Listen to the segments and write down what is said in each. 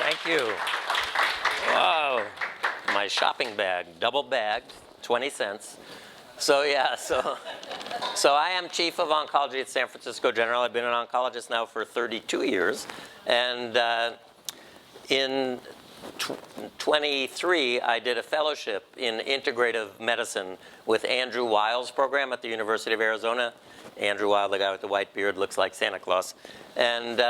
Thank you. Whoa, my shopping bag, double bagged, 20 cents. So yeah, so I am chief of oncology at San Francisco General. I've been an oncologist now for 32 years. And in 23, I did a fellowship in integrative medicine with Andrew Weil's program at the University of Arizona. Andrew Weil, the guy with the white beard, looks like Santa Claus. And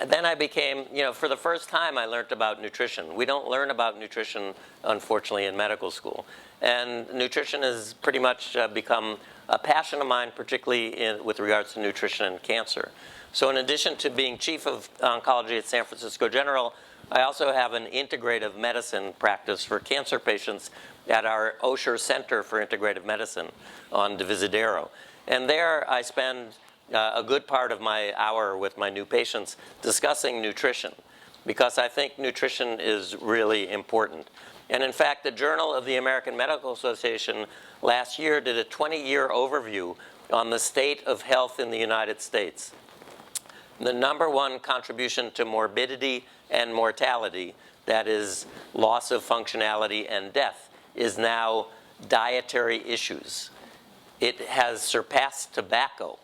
then I became, for the first time I learned about nutrition. We don't learn about nutrition, unfortunately, in medical school. And nutrition has pretty much become a passion of mine, particularly with regards to nutrition and cancer. So in addition to being chief of oncology at San Francisco General, I also have an integrative medicine practice for cancer patients at our Osher Center for Integrative Medicine on Divisadero. And there I spend a good part of my hour with my new patients discussing nutrition, because I think nutrition is really important. And in fact, the Journal of the American Medical Association last year did a 20-year overview on the state of health in the United States. The number one contribution to morbidity and mortality, that is loss of functionality and death, is now dietary issues. It has surpassed tobacco.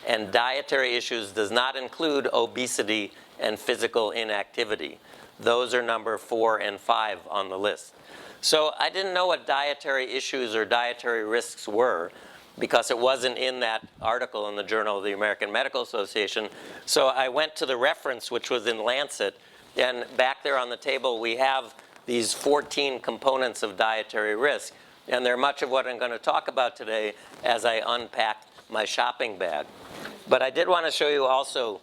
And dietary issues does not include obesity and physical inactivity. Those are number 4 and 5 on the list. So I didn't know what dietary issues or dietary risks were, because it wasn't in that article in the Journal of the American Medical Association. So I went to the reference, which was in Lancet, and back there on the table we have these 14 components of dietary risk. And they're much of what I'm going to talk about today as I unpack my shopping bag. But I did want to show you also,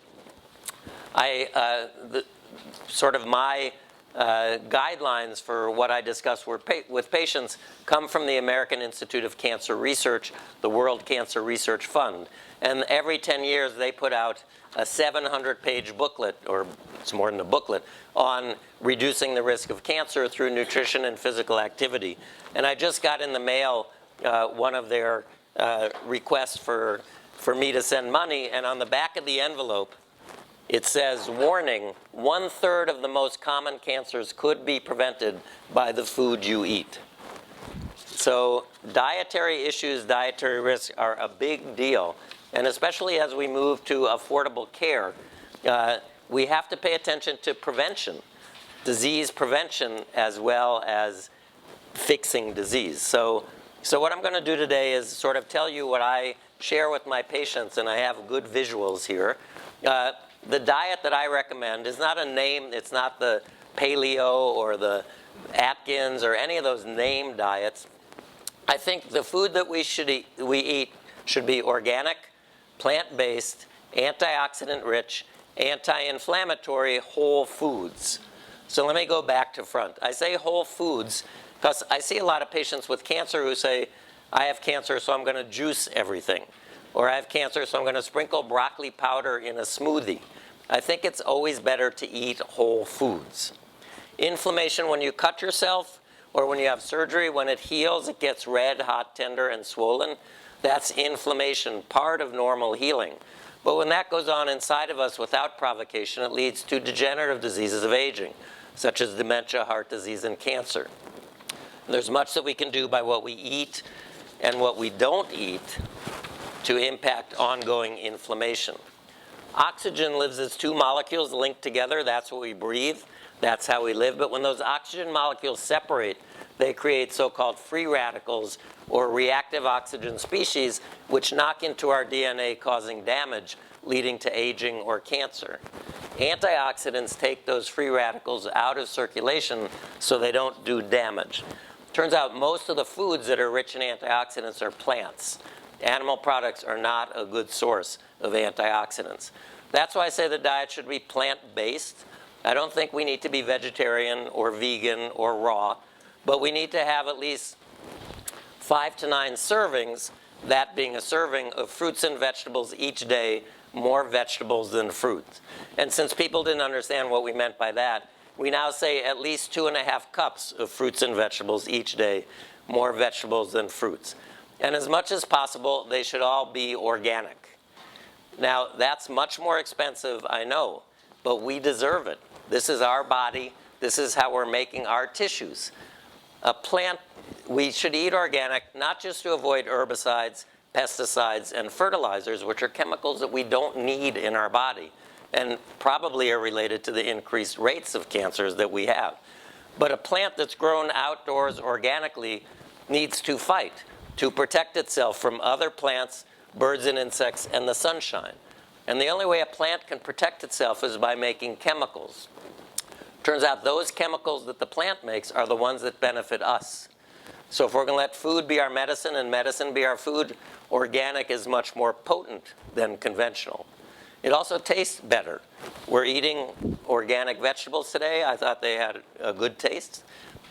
sort of my guidelines for what I discuss with patients come from the American Institute of Cancer Research, the World Cancer Research Fund. And every 10 years they put out a 700-page booklet, or it's more than a booklet, on reducing the risk of cancer through nutrition and physical activity. And I just got in the mail one of their requests for me to send money, and on the back of the envelope it says, warning, 1/3 of the most common cancers could be prevented by the food you eat. So dietary issues, dietary risks are a big deal. And especially as we move to affordable care, we have to pay attention to prevention, disease prevention, as well as fixing disease. So what I'm going to do today is sort of tell you what I share with my patients, and I have good visuals here. The diet that I recommend is not a name. It's not the paleo or the Atkins or any of those name diets. I think the food that we eat should be organic, plant-based, antioxidant-rich, anti-inflammatory whole foods. So let me go back to front. I say whole foods because I see a lot of patients with cancer who say, I have cancer, so I'm going to juice everything. Or I have cancer, so I'm going to sprinkle broccoli powder in a smoothie. I think it's always better to eat whole foods. Inflammation, when you cut yourself or when you have surgery, when it heals, it gets red, hot, tender, and swollen. That's inflammation, part of normal healing. But when that goes on inside of us without provocation, it leads to degenerative diseases of aging, such as dementia, heart disease, and cancer. There's much that we can do by what we eat and what we don't eat to impact ongoing inflammation. Oxygen lives as 2 molecules linked together. That's what we breathe. That's how we live. But when those oxygen molecules separate, they create so-called free radicals or reactive oxygen species, which knock into our DNA, causing damage, leading to aging or cancer. Antioxidants take those free radicals out of circulation so they don't do damage. Turns out most of the foods that are rich in antioxidants are plants. Animal products are not a good source of antioxidants. That's why I say the diet should be plant-based. I don't think we need to be vegetarian or vegan or raw, but we need to have at least 5 to 9 servings, that being a serving of fruits and vegetables each day, more vegetables than fruits. And since people didn't understand what we meant by that, we now say at least 2.5 cups of fruits and vegetables each day, more vegetables than fruits. And as much as possible, they should all be organic. Now, that's much more expensive, I know, but we deserve it. This is our body. This is how we're making our tissues. A plant, we should eat organic, not just to avoid herbicides, pesticides, and fertilizers, which are chemicals that we don't need in our body and probably are related to the increased rates of cancers that we have. But a plant that's grown outdoors organically needs to fight to protect itself from other plants, birds and insects, and the sunshine. And the only way a plant can protect itself is by making chemicals. Turns out those chemicals that the plant makes are the ones that benefit us. So if we're going to let food be our medicine and medicine be our food, organic is much more potent than conventional. It also tastes better. We're eating organic vegetables today. I thought they had a good taste.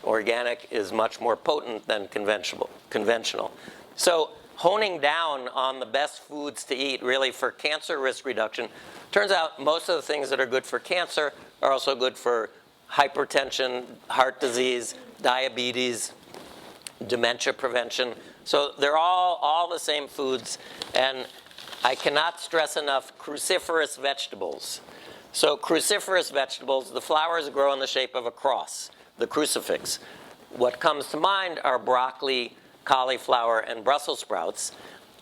Organic is much more potent than conventional. So honing down on the best foods to eat really for cancer risk reduction, turns out most of the things that are good for cancer are also good for hypertension, heart disease, diabetes, dementia prevention. So they're all the same foods. And I cannot stress enough cruciferous vegetables. So cruciferous vegetables, the flowers grow in the shape of a cross, the crucifix. What comes to mind are broccoli, cauliflower, and Brussels sprouts.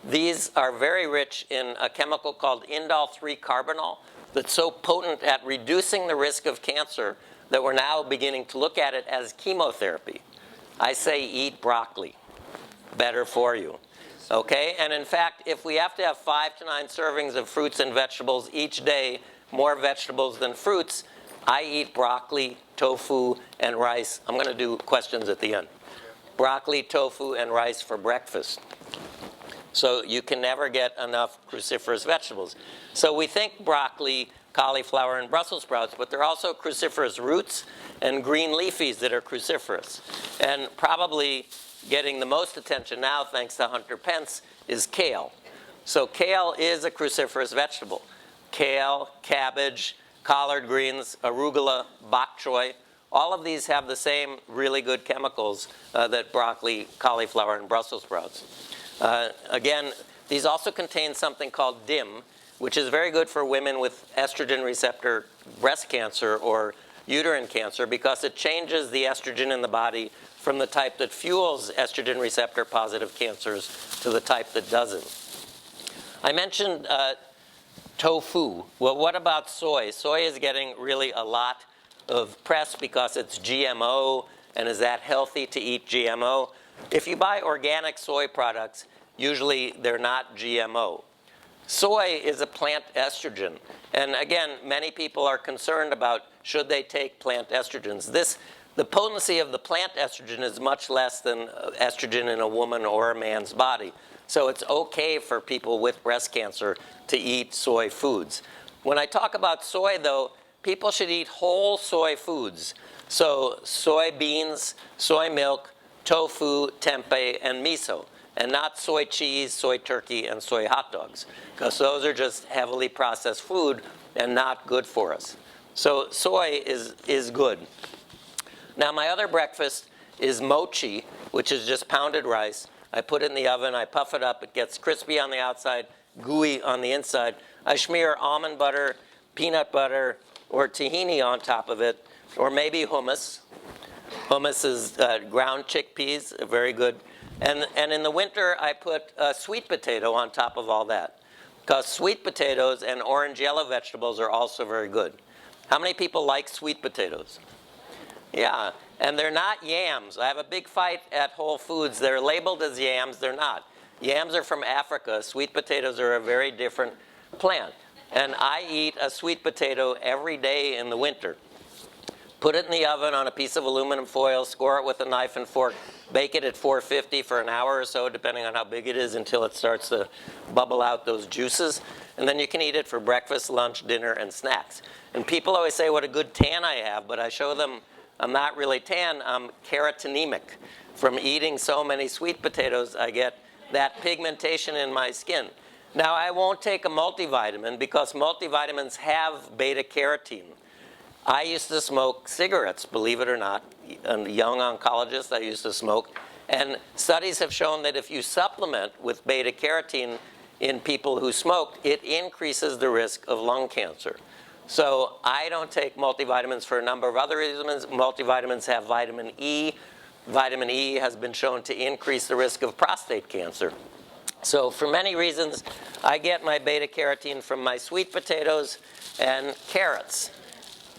These are very rich in a chemical called indole-3 carbinol that's so potent at reducing the risk of cancer that we're now beginning to look at it as chemotherapy. I say eat broccoli, better for you. Okay, and in fact, if we have to have 5 to 9 servings of fruits and vegetables each day, more vegetables than fruits, I eat broccoli, tofu, and rice. I'm going to do questions at the end. Broccoli, tofu, and rice for breakfast. So you can never get enough cruciferous vegetables. So we think broccoli, cauliflower, and Brussels sprouts, but there are also cruciferous roots and green leafies that are cruciferous. And probably getting the most attention now, thanks to Hunter Pence, is kale. So kale is a cruciferous vegetable. Kale, cabbage, collard greens, arugula, bok choy, all of these have the same really good chemicals that broccoli, cauliflower, and Brussels sprouts. Again, these also contain something called DIM, which is very good for women with estrogen receptor breast cancer or uterine cancer because it changes the estrogen in the body from the type that fuels estrogen receptor positive cancers to the type that doesn't. I mentioned tofu. Well, what about soy? Soy is getting really a lot of press because it's GMO, and is that healthy to eat GMO? If you buy organic soy products, usually they're not GMO. Soy is a plant estrogen. And again, many people are concerned about should they take plant estrogens. The potency of the plant estrogen is much less than estrogen in a woman or a man's body. So it's okay for people with breast cancer to eat soy foods. When I talk about soy, though, people should eat whole soy foods. So soybeans, soy milk, tofu, tempeh, and miso. And not soy cheese, soy turkey, and soy hot dogs. Because those are just heavily processed food and not good for us. So soy is good. Now my other breakfast is mochi, which is just pounded rice. I put it in the oven, I puff it up, it gets crispy on the outside, gooey on the inside. I smear almond butter, peanut butter, or tahini on top of it, or maybe hummus. Hummus is ground chickpeas, very good. And in the winter, I put a sweet potato on top of all that. Because sweet potatoes and orange yellow vegetables are also very good. How many people like sweet potatoes? Yeah, and they're not yams. I have a big fight at Whole Foods. They're labeled as yams, they're not. Yams are from Africa. Sweet potatoes are a very different plant. And I eat a sweet potato every day in the winter. Put it in the oven on a piece of aluminum foil, score it with a knife and fork, bake it at 450 for an hour or so, depending on how big it is, until it starts to bubble out those juices. And then you can eat it for breakfast, lunch, dinner, and snacks. And people always say what a good tan I have, but I show them I'm not really tan, I'm keratinic. From eating so many sweet potatoes, I get that pigmentation in my skin. Now, I won't take a multivitamin because multivitamins have beta carotene. I used to smoke cigarettes, believe it or not. A young oncologist, I used to smoke. And studies have shown that if you supplement with beta carotene in people who smoke, it increases the risk of lung cancer. So I don't take multivitamins for a number of other reasons. Multivitamins have vitamin E. Vitamin E has been shown to increase the risk of prostate cancer. So for many reasons, I get my beta-carotene from my sweet potatoes and carrots.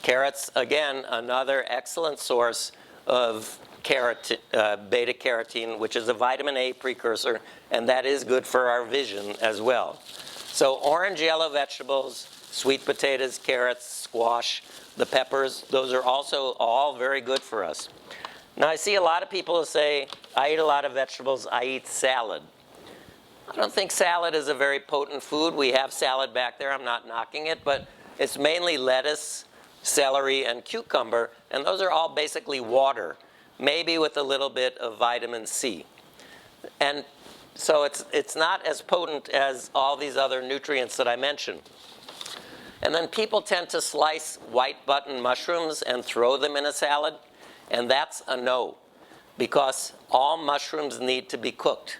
Carrots, again, another excellent source of beta-carotene, which is a vitamin A precursor, and that is good for our vision as well. So orange yellow vegetables, sweet potatoes, carrots, squash, the peppers, those are also all very good for us. Now I see a lot of people who say, I eat a lot of vegetables, I eat salad. I don't think salad is a very potent food. We have salad back there, I'm not knocking it, but it's mainly lettuce, celery, and cucumber, and those are all basically water, maybe with a little bit of vitamin C. And so it's not as potent as all these other nutrients that I mentioned. And then people tend to slice white button mushrooms and throw them in a salad, and that's a no, because all mushrooms need to be cooked.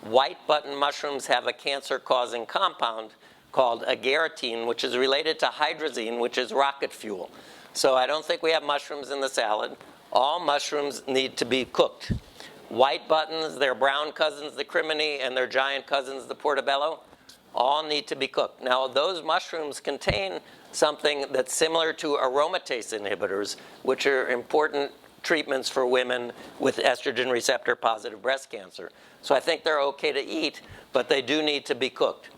White button mushrooms have a cancer-causing compound called agarotine, which is related to hydrazine, which is rocket fuel. So I don't think we have mushrooms in the salad. All mushrooms need to be cooked. White buttons, their brown cousins, the crimini, and their giant cousins, the portobello, all need to be cooked. Now, those mushrooms contain something that's similar to aromatase inhibitors, which are important treatments for women with estrogen receptor positive breast cancer. So I think they're okay to eat, but they do need to be cooked.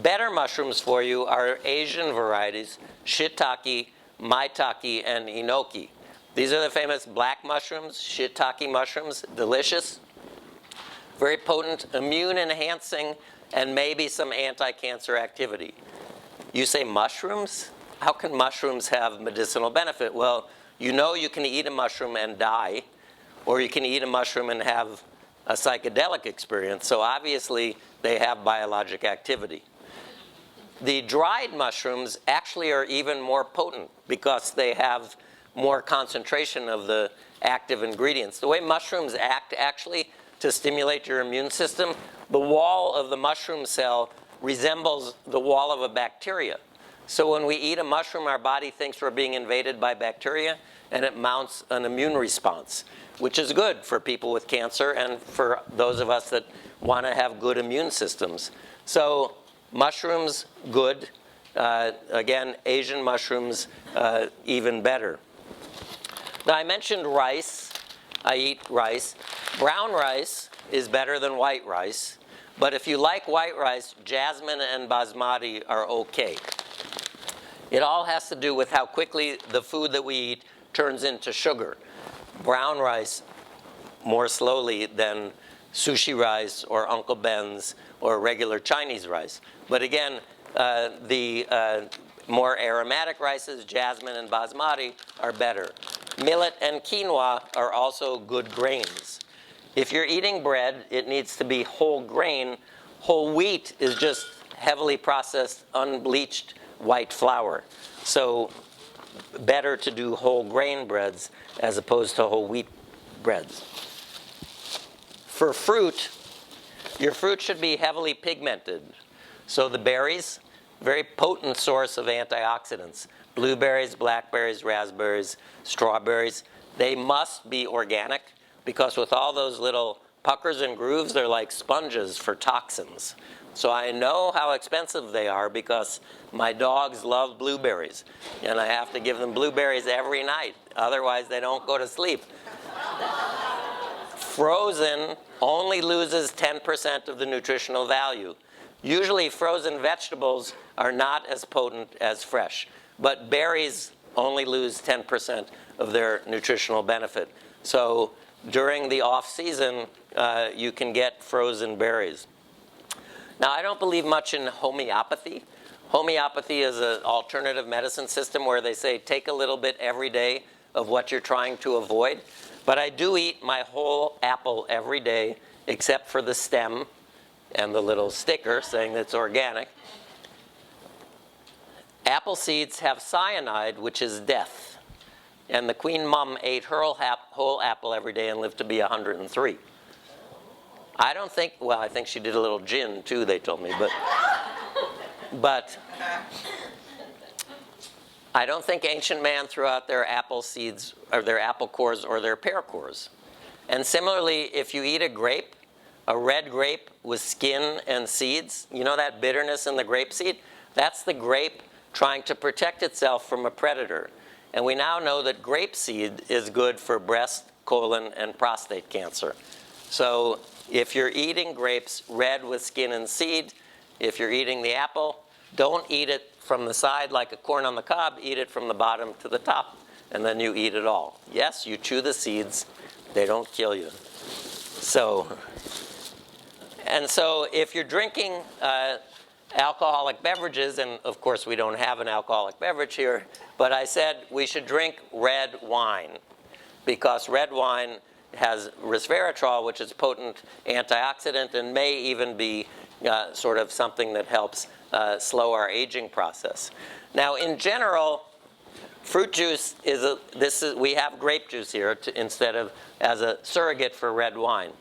Better mushrooms for you are Asian varieties, shiitake, maitake, and enoki. These are the famous black mushrooms, shiitake mushrooms, delicious, very potent, immune enhancing, and maybe some anti-cancer activity. You say mushrooms? How can mushrooms have medicinal benefit? Well, you know you can eat a mushroom and die, or you can eat a mushroom and have a psychedelic experience. So obviously, they have biologic activity. The dried mushrooms actually are even more potent because they have more concentration of the active ingredients. The way mushrooms act actually to stimulate your immune system, the wall of the mushroom cell resembles the wall of a bacteria. So when we eat a mushroom, our body thinks we're being invaded by bacteria, and it mounts an immune response, which is good for people with cancer and for those of us that want to have good immune systems. So mushrooms, good. Again, Asian mushrooms, even better. Now, I mentioned rice. I eat rice. Brown rice is better than white rice. But if you like white rice, jasmine and basmati are okay. It all has to do with how quickly the food that we eat turns into sugar. Brown rice more slowly than sushi rice or Uncle Ben's or regular Chinese rice. But again, the more aromatic rices, jasmine and basmati, are better. Millet and quinoa are also good grains. If you're eating bread, it needs to be whole grain. Whole wheat is just heavily processed, unbleached white flour. So better to do whole grain breads as opposed to whole wheat breads. For fruit, your fruit should be heavily pigmented. So the berries, very potent source of antioxidants. Blueberries, blackberries, raspberries, strawberries. They must be organic because with all those little puckers and grooves, they're like sponges for toxins. So I know how expensive they are because my dogs love blueberries. And I have to give them blueberries every night. Otherwise, they don't go to sleep. Frozen only loses 10% of the nutritional value. Usually, frozen vegetables are not as potent as fresh. But berries only lose 10% of their nutritional benefit. So during the off-season, you can get frozen berries. Now, I don't believe much in homeopathy. Homeopathy is an alternative medicine system where they say take a little bit every day of what you're trying to avoid. But I do eat my whole apple every day, except for the stem and the little sticker saying that it's organic. Apple seeds have cyanide, which is death. And the Queen Mum ate her whole apple every day and lived to be 103. I don't think, well, I think she did a little gin too, they told me. But I don't think ancient man threw out their apple seeds or their apple cores or their pear cores. And similarly, if you eat a red grape with skin and seeds, you know that bitterness in the grape seed? That's the grape trying to protect itself from a predator. And we now know that grape seed is good for breast, colon, and prostate cancer. So if you're eating grapes red with skin and seed, if you're eating the apple, don't eat it from the side like a corn on the cob. Eat it from the bottom to the top, and then you eat it all. Yes, you chew the seeds. They don't kill you. So if you're drinking alcoholic beverages, and of course we don't have an alcoholic beverage here, but I said we should drink red wine because red wine has resveratrol, which is a potent antioxidant and may even be sort of something that helps slow our aging process. Now, in general, fruit juice we have grape juice here instead of as a surrogate for red wine.